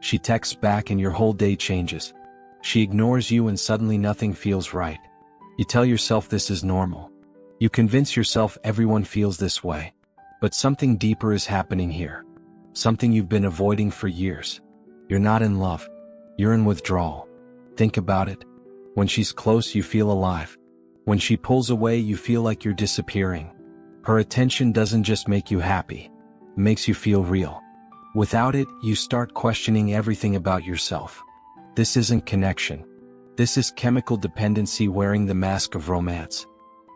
She texts back and your whole day changes. She ignores you and suddenly nothing feels right. You tell yourself this is normal. You convince yourself everyone feels this way. But something deeper is happening here. Something you've been avoiding for years. You're not in love. You're in withdrawal. Think about it. When she's close, you feel alive. When she pulls away, you feel like you're disappearing. Her attention doesn't just make you happy. It makes you feel real. Without it, you start questioning everything about yourself. This isn't connection. This is chemical dependency wearing the mask of romance.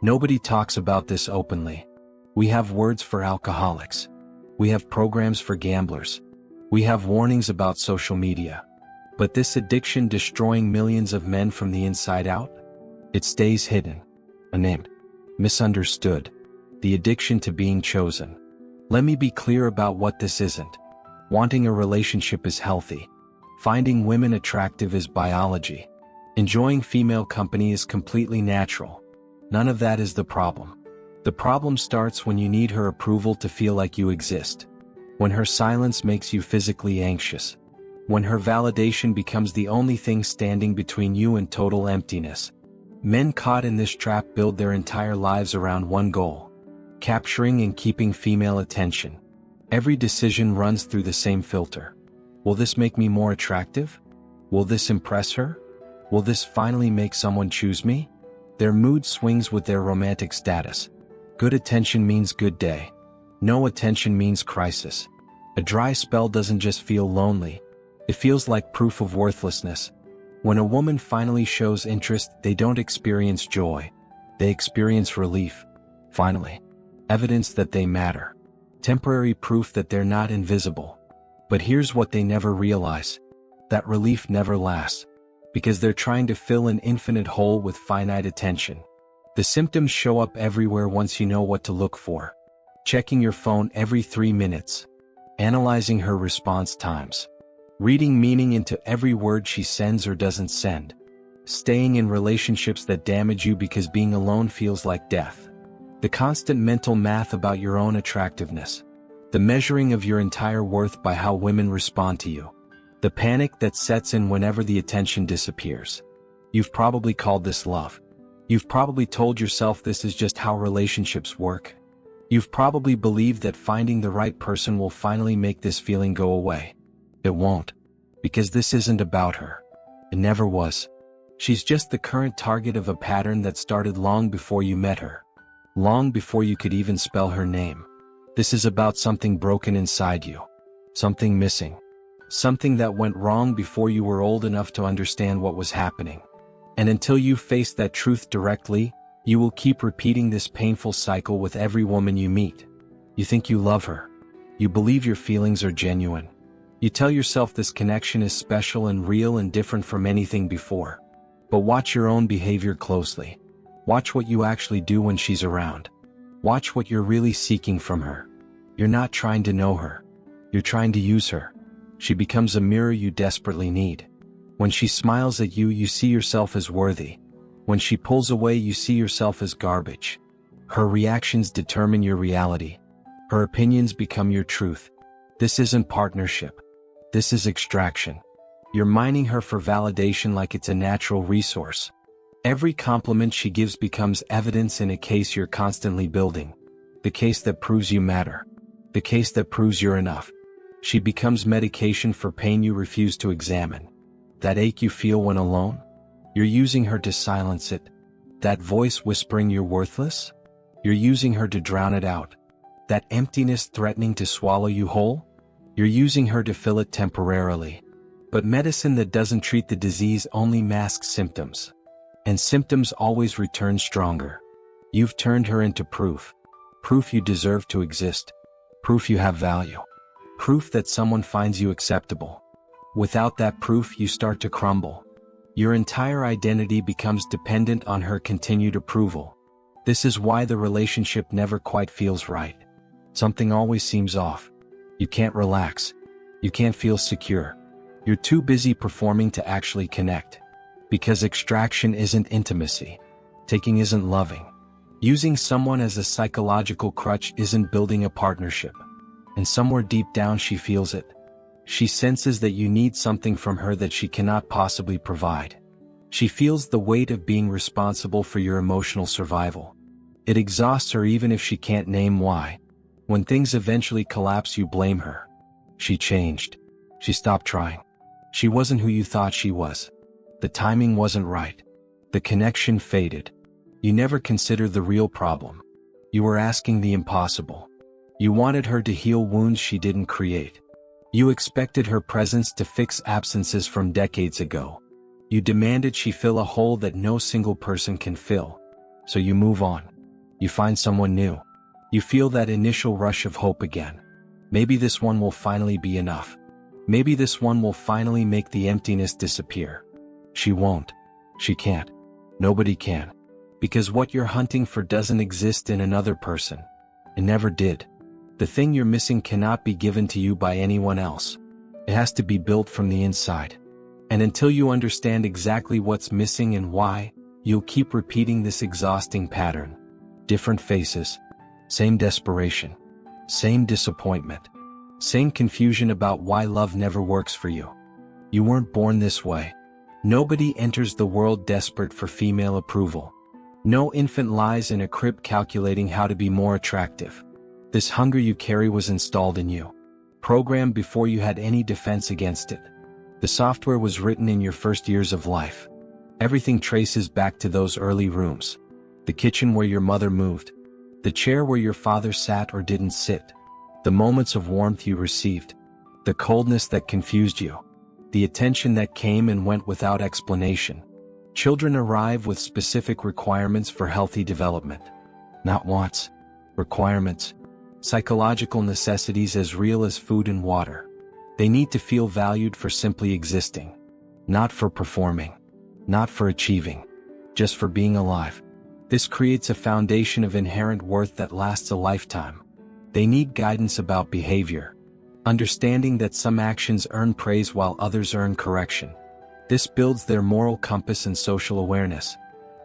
Nobody talks about this openly. We have words for alcoholics. We have programs for gamblers. We have warnings about social media. But this addiction destroying millions of men from the inside out? It stays hidden, unnamed, misunderstood. The addiction to being chosen. Let me be clear about what this isn't. Wanting a relationship is healthy. Finding women attractive is biology. Enjoying female company is completely natural. None of that is the problem. The problem starts when you need her approval to feel like you exist. When her silence makes you physically anxious. When her validation becomes the only thing standing between you and total emptiness. Men caught in this trap build their entire lives around one goal. Capturing and keeping female attention. Every decision runs through the same filter. Will this make me more attractive? Will this impress her? Will this finally make someone choose me? Their mood swings with their romantic status. Good attention means good day. No attention means crisis. A dry spell doesn't just feel lonely. It feels like proof of worthlessness. When a woman finally shows interest, they don't experience joy. They experience relief. Finally. Evidence that they matter. Temporary proof that they're not invisible. But here's what they never realize. That relief never lasts. Because they're trying to fill an infinite hole with finite attention. The symptoms show up everywhere once you know what to look for. Checking your phone every 3 minutes. Analyzing her response times. Reading meaning into every word she sends or doesn't send. Staying in relationships that damage you because being alone feels like death. The constant mental math about your own attractiveness. The measuring of your entire worth by how women respond to you. The panic that sets in whenever the attention disappears. You've probably called this love. You've probably told yourself this is just how relationships work. You've probably believed that finding the right person will finally make this feeling go away. It won't. Because this isn't about her. It never was. She's just the current target of a pattern that started long before you met her. Long before you could even spell her name. This is about something broken inside you. Something missing. Something that went wrong before you were old enough to understand what was happening. And until you face that truth directly, you will keep repeating this painful cycle with every woman you meet. You think you love her. You believe your feelings are genuine. You tell yourself this connection is special and real and different from anything before. But watch your own behavior closely. Watch what you actually do when she's around. Watch what you're really seeking from her. You're not trying to know her. You're trying to use her. She becomes a mirror you desperately need. When she smiles at you, you see yourself as worthy. When she pulls away, you see yourself as garbage. Her reactions determine your reality. Her opinions become your truth. This isn't partnership. This is extraction. You're mining her for validation like it's a natural resource. Every compliment she gives becomes evidence in a case you're constantly building. The case that proves you matter. The case that proves you're enough. She becomes medication for pain you refuse to examine. That ache you feel when alone? You're using her to silence it. That voice whispering you're worthless? You're using her to drown it out. That emptiness threatening to swallow you whole? You're using her to fill it temporarily. But medicine that doesn't treat the disease only masks symptoms. And symptoms always return stronger. You've turned her into proof. Proof you deserve to exist. Proof you have value. Proof that someone finds you acceptable. Without that proof, you start to crumble. Your entire identity becomes dependent on her continued approval. This is why the relationship never quite feels right. Something always seems off. You can't relax. You can't feel secure. You're too busy performing to actually connect. Because extraction isn't intimacy. Taking isn't loving. Using someone as a psychological crutch isn't building a partnership. And somewhere deep down she feels it. She senses that you need something from her that she cannot possibly provide. She feels the weight of being responsible for your emotional survival. It exhausts her even if she can't name why. When things eventually collapse, you blame her. She changed. She stopped trying. She wasn't who you thought she was. The timing wasn't right. The connection faded. You never considered the real problem. You were asking the impossible. You wanted her to heal wounds she didn't create. You expected her presence to fix absences from decades ago. You demanded she fill a hole that no single person can fill. So you move on. You find someone new. You feel that initial rush of hope again. Maybe this one will finally be enough. Maybe this one will finally make the emptiness disappear. She won't. She can't. Nobody can. Because what you're hunting for doesn't exist in another person. It never did. The thing you're missing cannot be given to you by anyone else. It has to be built from the inside. And until you understand exactly what's missing and why, you'll keep repeating this exhausting pattern. Different faces. Same desperation. Same disappointment. Same confusion about why love never works for you. You weren't born this way. Nobody enters the world desperate for female approval. No infant lies in a crib calculating how to be more attractive. This hunger you carry was installed in you. Programmed before you had any defense against it. The software was written in your first years of life. Everything traces back to those early rooms. The kitchen where your mother moved. The chair where your father sat or didn't sit. The moments of warmth you received. The coldness that confused you. The attention that came and went without explanation. Children arrive with specific requirements for healthy development. Not wants. Requirements. Psychological necessities as real as food and water. They need to feel valued for simply existing. Not for performing. Not for achieving. Just for being alive. This creates a foundation of inherent worth that lasts a lifetime. They need guidance about behavior. Understanding that some actions earn praise while others earn correction. This builds their moral compass and social awareness.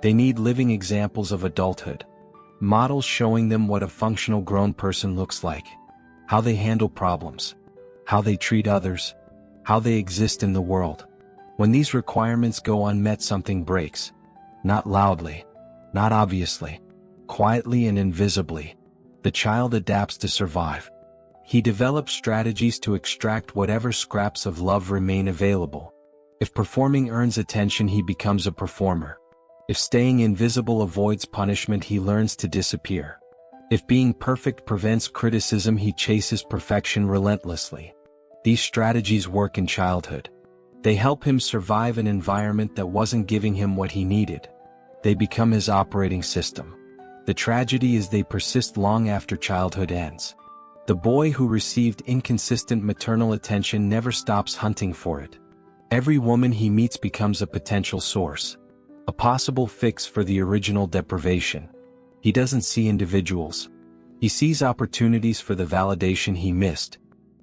They need living examples of adulthood. Models showing them what a functional grown person looks like. How they handle problems. How they treat others. How they exist in the world. When these requirements go unmet, something breaks. Not loudly. Not obviously. Quietly and invisibly. The child adapts to survive. He develops strategies to extract whatever scraps of love remain available. If performing earns attention, he becomes a performer. If staying invisible avoids punishment, he learns to disappear. If being perfect prevents criticism, he chases perfection relentlessly. These strategies work in childhood. They help him survive an environment that wasn't giving him what he needed. They become his operating system. The tragedy is they persist long after childhood ends. The boy who received inconsistent maternal attention never stops hunting for it. Every woman he meets becomes a potential source. A possible fix for the original deprivation. He doesn't see individuals. He sees opportunities for the validation he missed.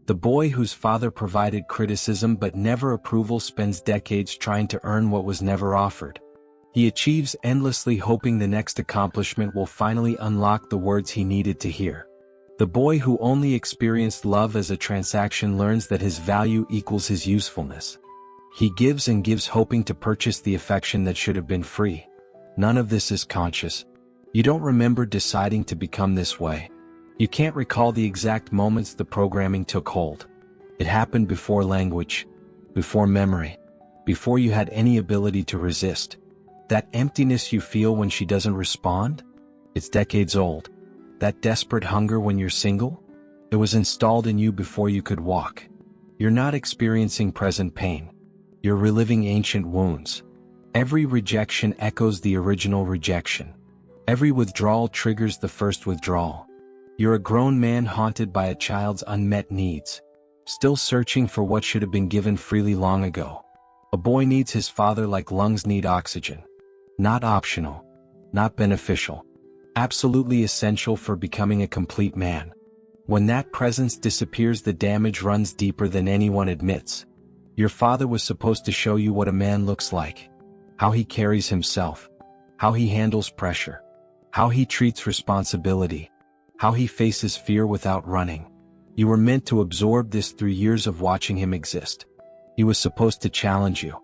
The boy whose father provided criticism but never approval spends decades trying to earn what was never offered. He achieves endlessly, hoping the next accomplishment will finally unlock the words he needed to hear. The boy who only experienced love as a transaction learns that his value equals his usefulness. He gives and gives, hoping to purchase the affection that should have been free. None of this is conscious. You don't remember deciding to become this way. You can't recall the exact moments the programming took hold. It happened before language, before memory, before you had any ability to resist. That emptiness you feel when she doesn't respond? It's decades old. That desperate hunger when you're single? It was installed in you before you could walk. You're not experiencing present pain. You're reliving ancient wounds. Every rejection echoes the original rejection. Every withdrawal triggers the first withdrawal. You're a grown man haunted by a child's unmet needs, still searching for what should have been given freely long ago. A boy needs his father like lungs need oxygen. Not optional. Not beneficial. Absolutely essential for becoming a complete man. When that presence disappears, the damage runs deeper than anyone admits. Your father was supposed to show you what a man looks like. How he carries himself. How he handles pressure. How he treats responsibility. How he faces fear without running. You were meant to absorb this through years of watching him exist. He was supposed to challenge you,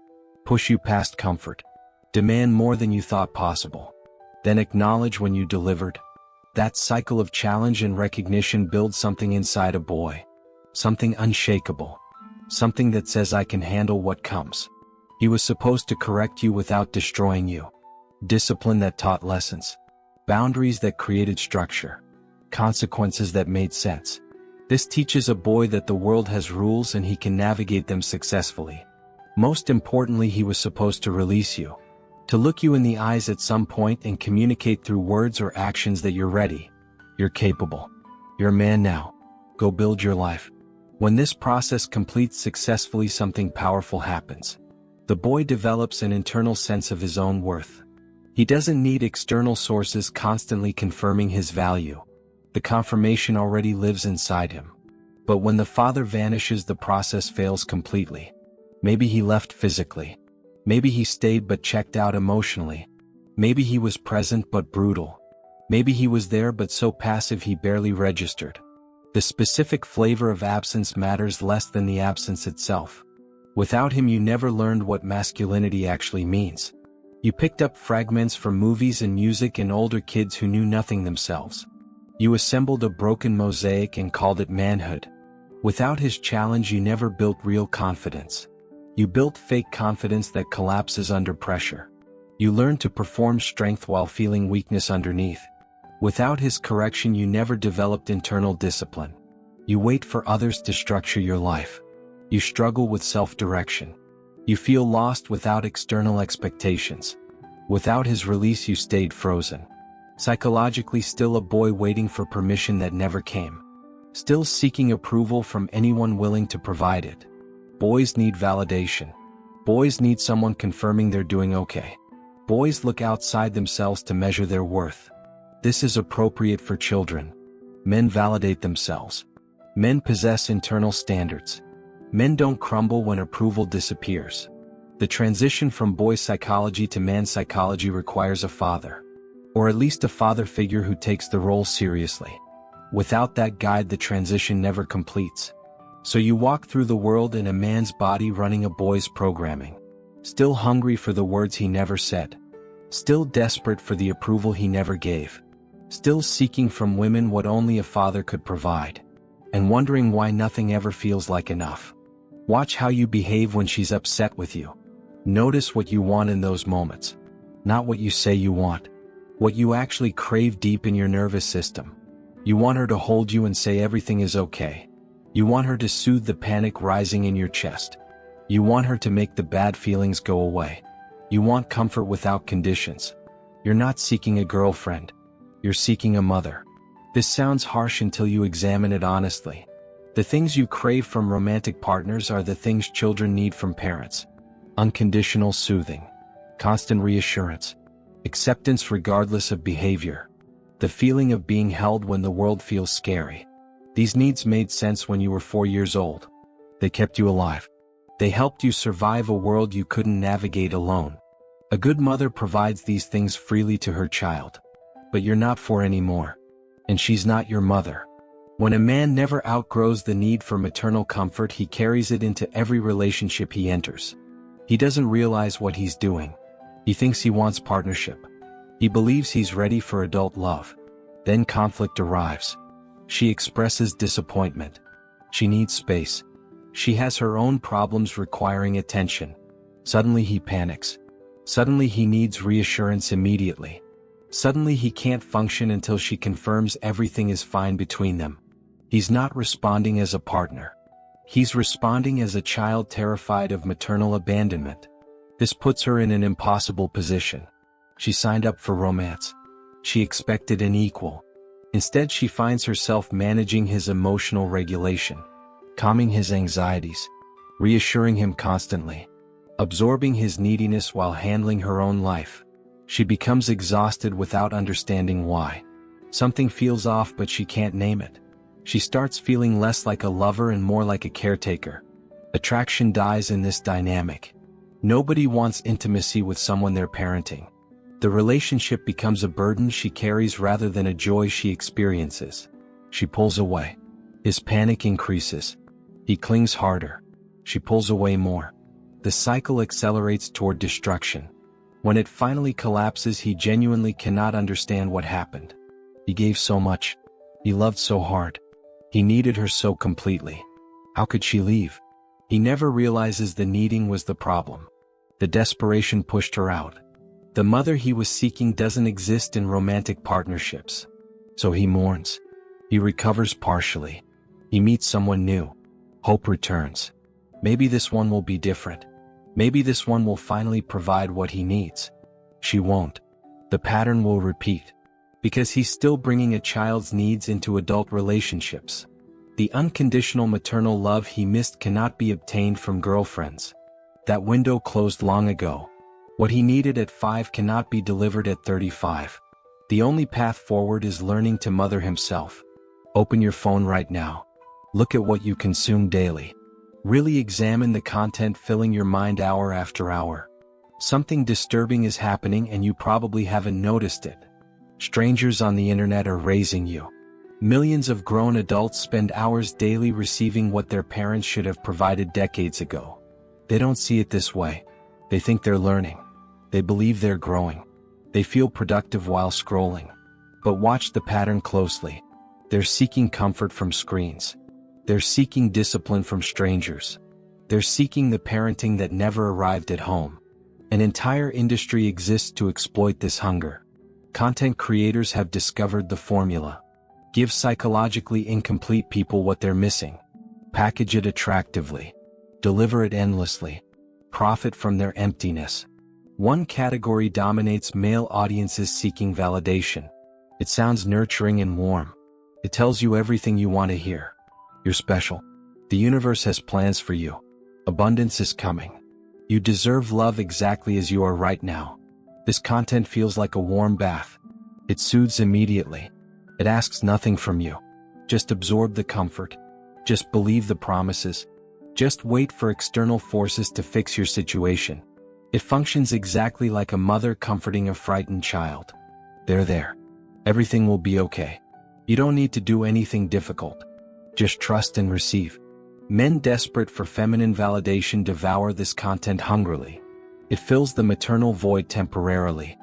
push you past comfort, demand more than you thought possible, then acknowledge when you delivered. That cycle of challenge and recognition builds something inside a boy. Something unshakable. Something that says I can handle what comes. He was supposed to correct you without destroying you. Discipline that taught lessons. Boundaries that created structure. Consequences that made sense. This teaches a boy that the world has rules and he can navigate them successfully. Most importantly, he was supposed to release you. To look you in the eyes at some point and communicate through words or actions that you're ready. You're capable. You're a man now. Go build your life. When this process completes successfully, something powerful happens. The boy develops an internal sense of his own worth. He doesn't need external sources constantly confirming his value. The confirmation already lives inside him. But when the father vanishes, the process fails completely. Maybe he left physically. Maybe he stayed but checked out emotionally. Maybe he was present but brutal. Maybe he was there but so passive he barely registered. The specific flavor of absence matters less than the absence itself. Without him, you never learned what masculinity actually means. You picked up fragments from movies and music and older kids who knew nothing themselves. You assembled a broken mosaic and called it manhood. Without his challenge, you never built real confidence. You built fake confidence that collapses under pressure. You learned to perform strength while feeling weakness underneath. Without his correction, you never developed internal discipline. You wait for others to structure your life. You struggle with self-direction. You feel lost without external expectations. Without his release, you stayed frozen. Psychologically still a boy waiting for permission that never came. Still seeking approval from anyone willing to provide it. Boys need validation. Boys need someone confirming they're doing okay. Boys look outside themselves to measure their worth. This is appropriate for children. Men validate themselves. Men possess internal standards. Men don't crumble when approval disappears. The transition from boy psychology to man psychology requires a father. Or at least a father figure who takes the role seriously. Without that guide, the transition never completes. So you walk through the world in a man's body running a boy's programming. Still hungry for the words he never said. Still desperate for the approval he never gave. Still seeking from women what only a father could provide. And wondering why nothing ever feels like enough. Watch how you behave when she's upset with you. Notice what you want in those moments. Not what you say you want. What you actually crave deep in your nervous system. You want her to hold you and say everything is okay. You want her to soothe the panic rising in your chest. You want her to make the bad feelings go away. You want comfort without conditions. You're not seeking a girlfriend. You're seeking a mother. This sounds harsh until you examine it honestly. The things you crave from romantic partners are the things children need from parents. Unconditional soothing. Constant reassurance. Acceptance regardless of behavior. The feeling of being held when the world feels scary. These needs made sense when you were 4 years old. They kept you alive. They helped you survive a world you couldn't navigate alone. A good mother provides these things freely to her child. But you're not 4 anymore. And she's not your mother. When a man never outgrows the need for maternal comfort, he carries it into every relationship he enters. He doesn't realize what he's doing. He thinks he wants partnership. He believes he's ready for adult love. Then conflict arrives. She expresses disappointment. She needs space. She has her own problems requiring attention. Suddenly he panics. Suddenly he needs reassurance immediately. Suddenly he can't function until she confirms everything is fine between them. He's not responding as a partner. He's responding as a child terrified of maternal abandonment. This puts her in an impossible position. She signed up for romance. She expected an equal. Instead, she finds herself managing his emotional regulation, calming his anxieties, reassuring him constantly, absorbing his neediness while handling her own life. She becomes exhausted without understanding why. Something feels off, but she can't name it. She starts feeling less like a lover and more like a caretaker. Attraction dies in this dynamic. Nobody wants intimacy with someone they're parenting. The relationship becomes a burden she carries rather than a joy she experiences. She pulls away. His panic increases. He clings harder. She pulls away more. The cycle accelerates toward destruction. When it finally collapses, he genuinely cannot understand what happened. He gave so much. He loved so hard. He needed her so completely. How could she leave? He never realizes the needing was the problem. The desperation pushed her out. The mother he was seeking doesn't exist in romantic partnerships. So he mourns. He recovers partially. He meets someone new. Hope returns. Maybe this one will be different. Maybe this one will finally provide what he needs. She won't. The pattern will repeat. Because he's still bringing a child's needs into adult relationships. The unconditional maternal love he missed cannot be obtained from girlfriends. That window closed long ago. What he needed at 5 cannot be delivered at 35. The only path forward is learning to mother himself. Open your phone right now. Look at what you consume daily. Really examine the content filling your mind hour after hour. Something disturbing is happening and you probably haven't noticed it. Strangers on the internet are raising you. Millions of grown adults spend hours daily receiving what their parents should have provided decades ago. They don't see it this way. They think they're learning. They believe they're growing. They feel productive while scrolling. But watch the pattern closely. They're seeking comfort from screens. They're seeking discipline from strangers. They're seeking the parenting that never arrived at home. An entire industry exists to exploit this hunger. Content creators have discovered the formula. Give psychologically incomplete people what they're missing. Package it attractively. Deliver it endlessly. Profit from their emptiness. One category dominates male audiences seeking validation. It sounds nurturing and warm. It tells you everything you want to hear. You're special. The universe has plans for you. Abundance is coming. You deserve love exactly as you are right now. This content feels like a warm bath. It soothes immediately. It asks nothing from you. Just absorb the comfort. Just believe the promises. Just wait for external forces to fix your situation. It functions exactly like a mother comforting a frightened child. They're there. Everything will be okay. You don't need to do anything difficult. Just trust and receive. Men desperate for feminine validation devour this content hungrily. It fills the maternal void temporarily.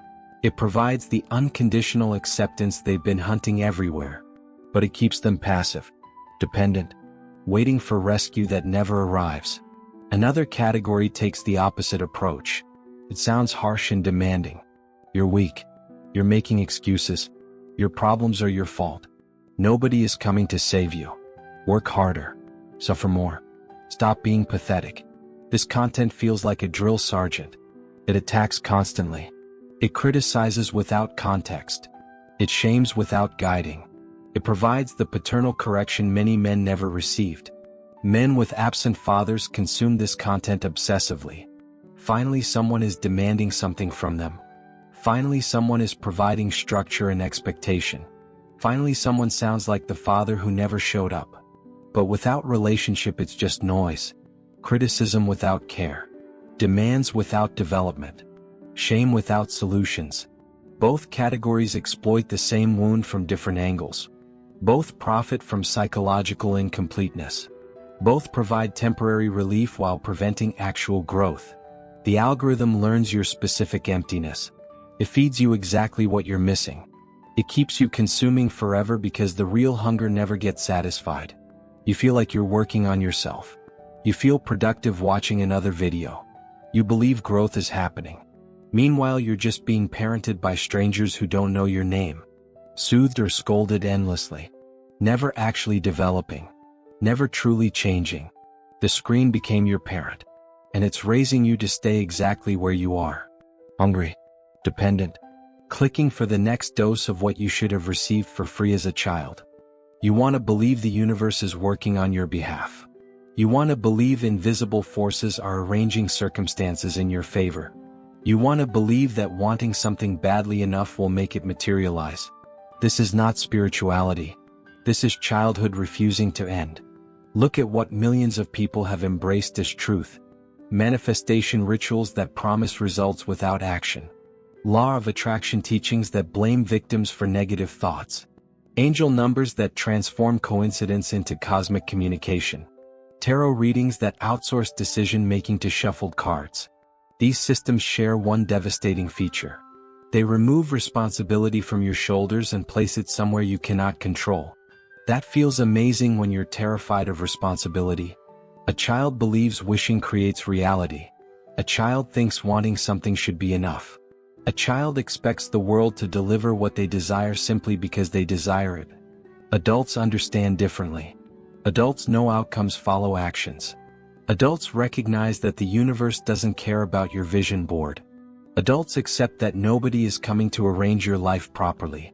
It provides the unconditional acceptance they've been hunting everywhere. But it keeps them passive, dependent, waiting for rescue that never arrives. Another category takes the opposite approach. It sounds harsh and demanding. You're weak. You're making excuses. Your problems are your fault. Nobody is coming to save you. Work harder. Suffer more. Stop being pathetic. This content feels like a drill sergeant. It attacks constantly. It criticizes without context. It shames without guiding. It provides the paternal correction many men never received. Men with absent fathers consume this content obsessively. Finally, someone is demanding something from them. Finally, someone is providing structure and expectation. Finally, someone sounds like the father who never showed up. But without relationship, it's just noise. Criticism without care. Demands without development. Shame without solutions. Both categories exploit the same wound from different angles. Both profit from psychological incompleteness. Both provide temporary relief while preventing actual growth. The algorithm learns your specific emptiness. It feeds you exactly what you're missing. It keeps you consuming forever because the real hunger never gets satisfied. You feel like you're working on yourself. You feel productive watching another video. You believe growth is happening. Meanwhile, you're just being parented by strangers who don't know your name. Soothed or scolded endlessly. Never actually developing. Never truly changing. The screen became your parent. And it's raising you to stay exactly where you are. Hungry. Dependent. Clicking for the next dose of what you should have received for free as a child. You want to believe the universe is working on your behalf. You want to believe invisible forces are arranging circumstances in your favor. You want to believe that wanting something badly enough will make it materialize. This is not spirituality. This is childhood refusing to end. Look at what millions of people have embraced as truth. Manifestation rituals that promise results without action. Law of attraction teachings that blame victims for negative thoughts. Angel numbers that transform coincidence into cosmic communication. Tarot readings that outsource decision-making to shuffled cards. These systems share one devastating feature. They remove responsibility from your shoulders and place it somewhere you cannot control. That feels amazing when you're terrified of responsibility. A child believes wishing creates reality. A child thinks wanting something should be enough. A child expects the world to deliver what they desire simply because they desire it. Adults understand differently. Adults know outcomes follow actions. Adults recognize that the universe doesn't care about your vision board. Adults accept that nobody is coming to arrange your life properly.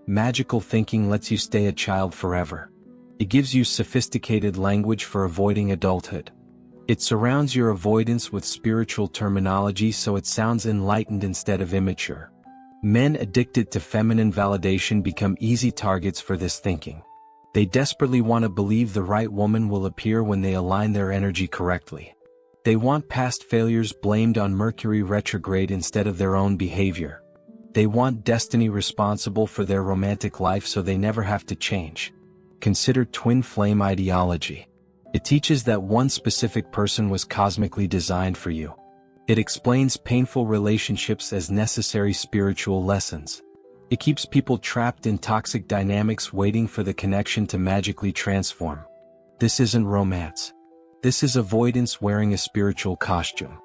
Magical thinking lets you stay a child forever. It gives you sophisticated language for avoiding adulthood. It surrounds your avoidance with spiritual terminology so it sounds enlightened instead of immature. Men addicted to feminine validation become easy targets for this thinking. They desperately want to believe the right woman will appear when they align their energy correctly. They want past failures blamed on Mercury retrograde instead of their own behavior. They want destiny responsible for their romantic life so they never have to change. Consider twin flame ideology. It teaches that one specific person was cosmically designed for you. It explains painful relationships as necessary spiritual lessons. It keeps people trapped in toxic dynamics waiting for the connection to magically transform. This isn't romance. This is avoidance wearing a spiritual costume.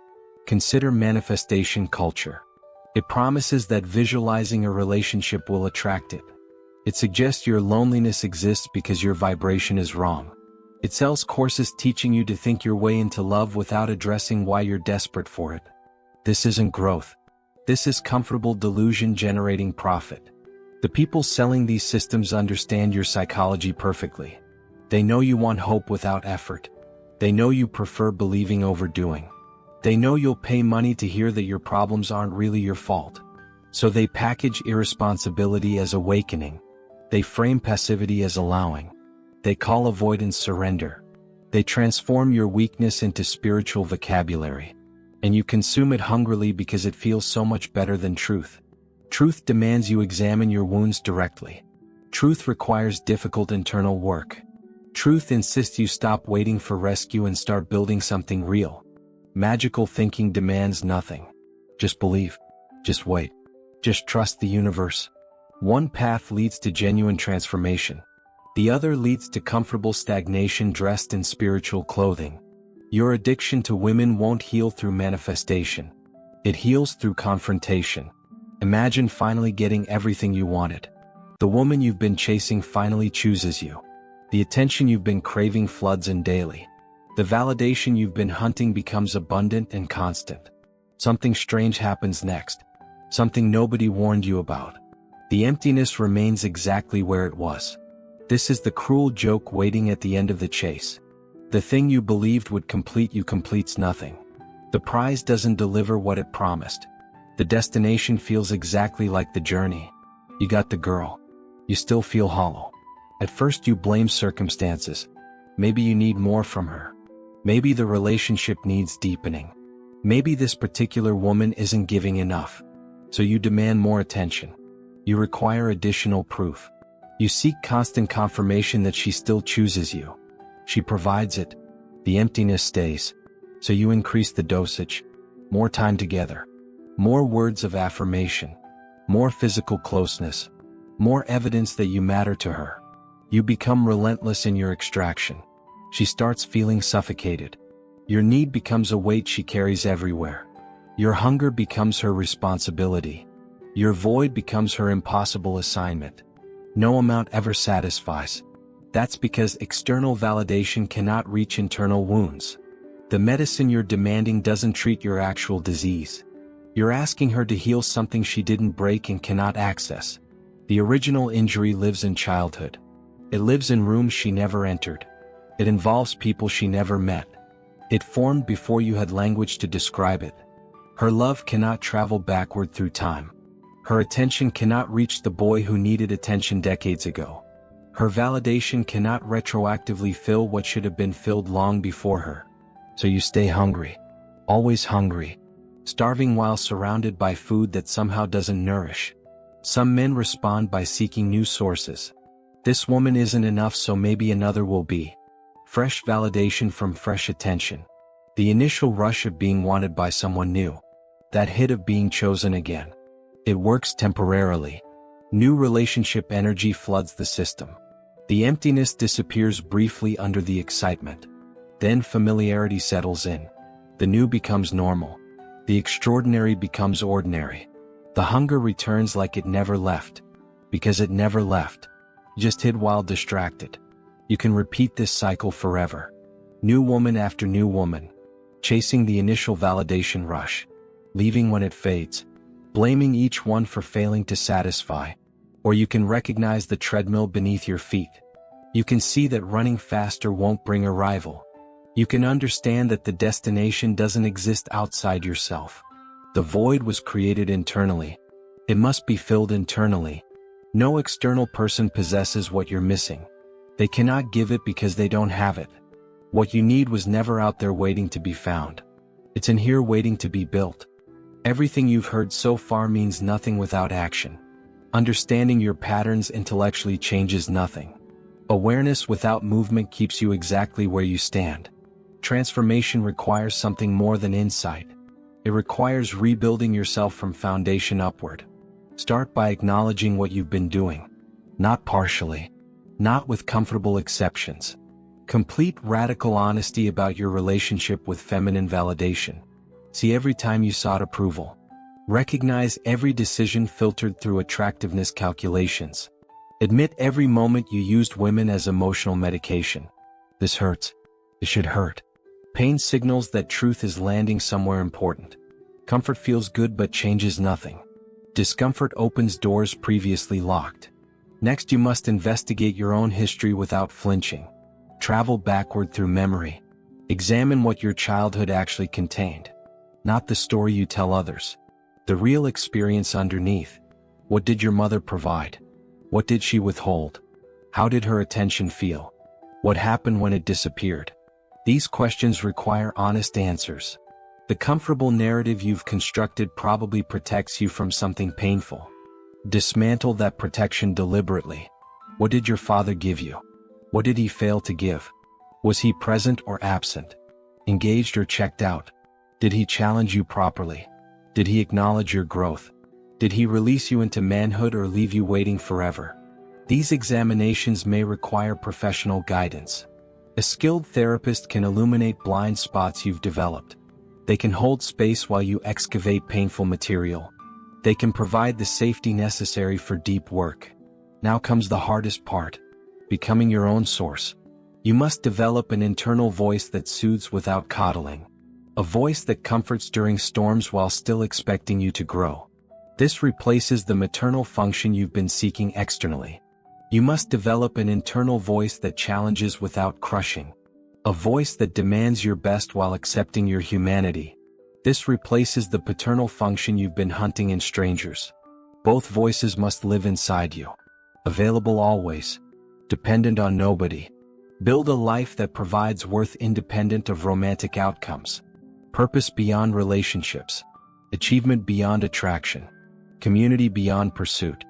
Consider manifestation culture. It promises that visualizing a relationship will attract it. It suggests your loneliness exists because your vibration is wrong. It sells courses teaching you to think your way into love without addressing why you're desperate for it. This isn't growth. This is comfortable delusion generating profit. The people selling these systems understand your psychology perfectly. They know you want hope without effort. They know you prefer believing over doing. They know you'll pay money to hear that your problems aren't really your fault. So they package irresponsibility as awakening. They frame passivity as allowing. They call avoidance surrender. They transform your weakness into spiritual vocabulary. And you consume it hungrily because it feels so much better than truth. Truth demands you examine your wounds directly. Truth requires difficult internal work. Truth insists you stop waiting for rescue and start building something real. Magical thinking demands nothing. Just believe. Just wait. Just trust the universe. One path leads to genuine transformation. The other leads to comfortable stagnation dressed in spiritual clothing. Your addiction to women won't heal through manifestation. It heals through confrontation. Imagine finally getting everything you wanted. The woman you've been chasing finally chooses you. The attention you've been craving floods in daily. The validation you've been hunting becomes abundant and constant. Something strange happens next. Something nobody warned you about. The emptiness remains exactly where it was. This is the cruel joke waiting at the end of the chase. The thing you believed would complete you completes nothing. The prize doesn't deliver what it promised. The destination feels exactly like the journey. You got the girl. You still feel hollow. At first you blame circumstances. Maybe you need more from her. Maybe the relationship needs deepening. Maybe this particular woman isn't giving enough. So you demand more attention. You require additional proof. You seek constant confirmation that she still chooses you. She provides it. The emptiness stays. So you increase the dosage. More time together. More words of affirmation. More physical closeness. More evidence that you matter to her. You become relentless in your extraction. She starts feeling suffocated. Your need becomes a weight she carries everywhere. Your hunger becomes her responsibility. Your void becomes her impossible assignment. No amount ever satisfies. That's because external validation cannot reach internal wounds. The medicine you're demanding doesn't treat your actual disease. You're asking her to heal something she didn't break and cannot access. The original injury lives in childhood. It lives in rooms she never entered. It involves people she never met. It formed before you had language to describe it. Her love cannot travel backward through time. Her attention cannot reach the boy who needed attention decades ago. Her validation cannot retroactively fill what should have been filled long before her. So you stay hungry. Always hungry. Starving while surrounded by food that somehow doesn't nourish. Some men respond by seeking new sources. This woman isn't enough, so maybe another will be. Fresh validation from fresh attention. The initial rush of being wanted by someone new. That hit of being chosen again. It works temporarily. New relationship energy floods the system. The emptiness disappears briefly under the excitement. Then familiarity settles in. The new becomes normal. The extraordinary becomes ordinary. The hunger returns like it never left. Because it never left. Just hid while distracted. You can repeat this cycle forever. New woman after new woman. Chasing the initial validation rush. Leaving when it fades. Blaming each one for failing to satisfy. Or you can recognize the treadmill beneath your feet. You can see that running faster won't bring arrival. You can understand that the destination doesn't exist outside yourself. The void was created internally. It must be filled internally. No external person possesses what you're missing. They cannot give it because they don't have it. What you need was never out there waiting to be found. It's in here waiting to be built. Everything you've heard so far means nothing without action. Understanding your patterns intellectually changes nothing. Awareness without movement keeps you exactly where you stand. Transformation requires something more than insight. It requires rebuilding yourself from foundation upward. Start by acknowledging what you've been doing. Not partially. Not with comfortable exceptions. Complete radical honesty about your relationship with feminine validation. See every time you sought approval. Recognize every decision filtered through attractiveness calculations. Admit every moment you used women as emotional medication. This hurts. This should hurt. Pain signals that truth is landing somewhere important. Comfort feels good but changes nothing. Discomfort opens doors previously locked. Next, you must investigate your own history without flinching. Travel backward through memory. Examine what your childhood actually contained. Not the story you tell others. The real experience underneath. What did your mother provide? What did she withhold? How did her attention feel? What happened when it disappeared? These questions require honest answers. The comfortable narrative you've constructed probably protects you from something painful. Dismantle that protection deliberately. What did your father give you? What did he fail to give? Was he present or absent? Engaged or checked out? Did he challenge you properly? Did he acknowledge your growth? Did he release you into manhood or leave you waiting forever? These examinations may require professional guidance. A skilled therapist can illuminate blind spots you've developed. They can hold space while you excavate painful material. They can provide the safety necessary for deep work. Now comes the hardest part. Becoming your own source. You must develop an internal voice that soothes without coddling. A voice that comforts during storms while still expecting you to grow. This replaces the maternal function you've been seeking externally. You must develop an internal voice that challenges without crushing. A voice that demands your best while accepting your humanity. This replaces the paternal function you've been hunting in strangers. Both voices must live inside you. Available always. Dependent on nobody. Build a life that provides worth independent of romantic outcomes. Purpose beyond relationships. Achievement beyond attraction. Community beyond pursuit.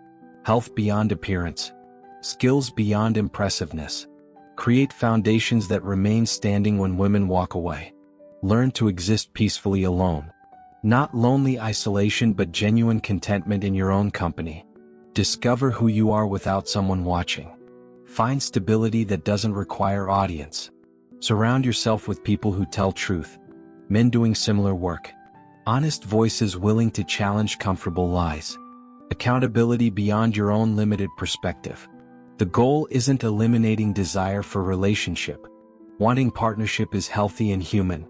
Health beyond appearance. Skills beyond impressiveness. Create foundations that remain standing when women walk away. Learn to exist peacefully alone. Not lonely isolation but genuine contentment in your own company. Discover who you are without someone watching. Find stability that doesn't require audience. Surround yourself with people who tell truth. Men doing similar work. Honest voices willing to challenge comfortable lies. Accountability beyond your own limited perspective. The goal isn't eliminating desire for relationship. Wanting partnership is healthy and human.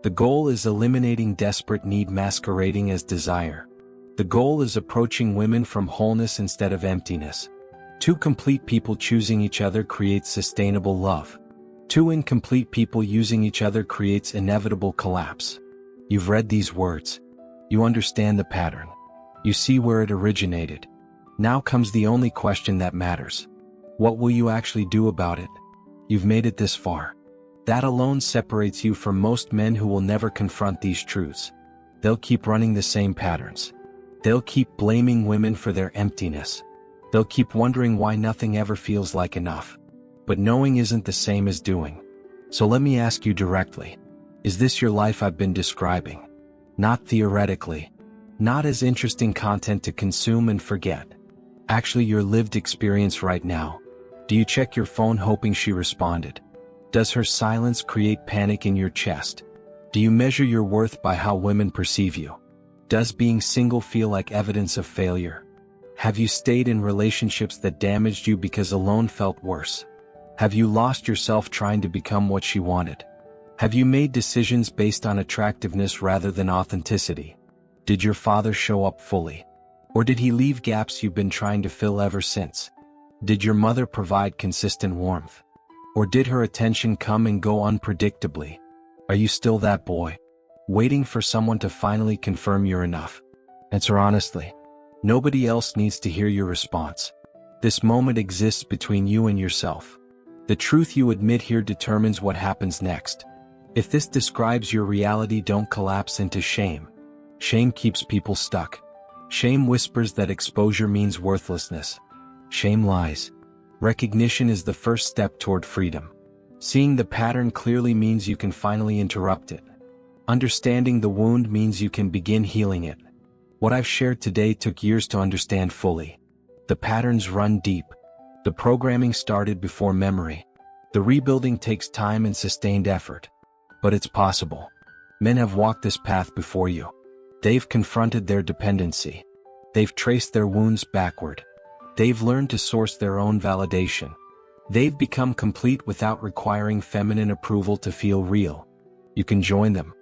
The goal is eliminating desperate need masquerading as desire. The goal is approaching women from wholeness instead of emptiness. Two complete people choosing each other creates sustainable love. Two incomplete people using each other creates inevitable collapse. You've read these words. You understand the pattern. You see where it originated. Now comes the only question that matters. What will you actually do about it? You've made it this far. That alone separates you from most men who will never confront these truths. They'll keep running the same patterns. They'll keep blaming women for their emptiness. They'll keep wondering why nothing ever feels like enough. But knowing isn't the same as doing. So let me ask you directly. Is this your life I've been describing? Not theoretically. Not as interesting content to consume and forget. Actually your lived experience right now. Do you check your phone hoping she responded? Does her silence create panic in your chest? Do you measure your worth by how women perceive you? Does being single feel like evidence of failure? Have you stayed in relationships that damaged you because alone felt worse? Have you lost yourself trying to become what she wanted? Have you made decisions based on attractiveness rather than authenticity? Did your father show up fully? Or did he leave gaps you've been trying to fill ever since? Did your mother provide consistent warmth? Or did her attention come and go unpredictably? Are you still that boy, waiting for someone to finally confirm you're enough? Answer honestly. Nobody else needs to hear your response. This moment exists between you and yourself. The truth you admit here determines what happens next. If this describes your reality, don't collapse into shame. Shame keeps people stuck. Shame whispers that exposure means worthlessness. Shame lies. Recognition is the first step toward freedom. Seeing the pattern clearly means you can finally interrupt it. Understanding the wound means you can begin healing it. What I've shared today took years to understand fully. The patterns run deep. The programming started before memory. The rebuilding takes time and sustained effort. But it's possible. Men have walked this path before you. They've confronted their dependency. They've traced their wounds backward. They've learned to source their own validation. They've become complete without requiring feminine approval to feel real. You can join them.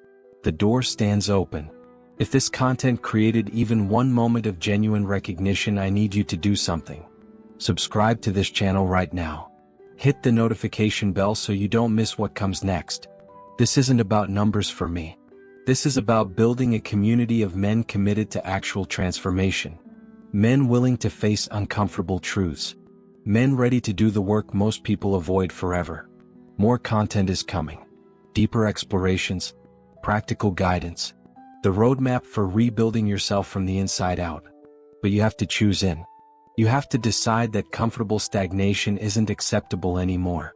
The door stands open. If this content created even one moment of genuine recognition, I need you to do something. Subscribe to this channel right now. Hit the notification bell so you don't miss what comes next. This isn't about numbers for me. This is about building a community of men committed to actual transformation. Men willing to face uncomfortable truths. Men ready to do the work most people avoid forever. More content is coming. Deeper explorations, practical guidance, the roadmap for rebuilding yourself from the inside out. But you have to choose in. You have to decide that comfortable stagnation isn't acceptable anymore.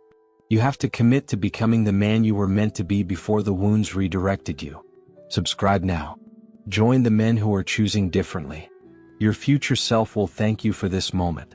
You have to commit to becoming the man you were meant to be before the wounds redirected you. Subscribe now. Join the men who are choosing differently. Your future self will thank you for this moment.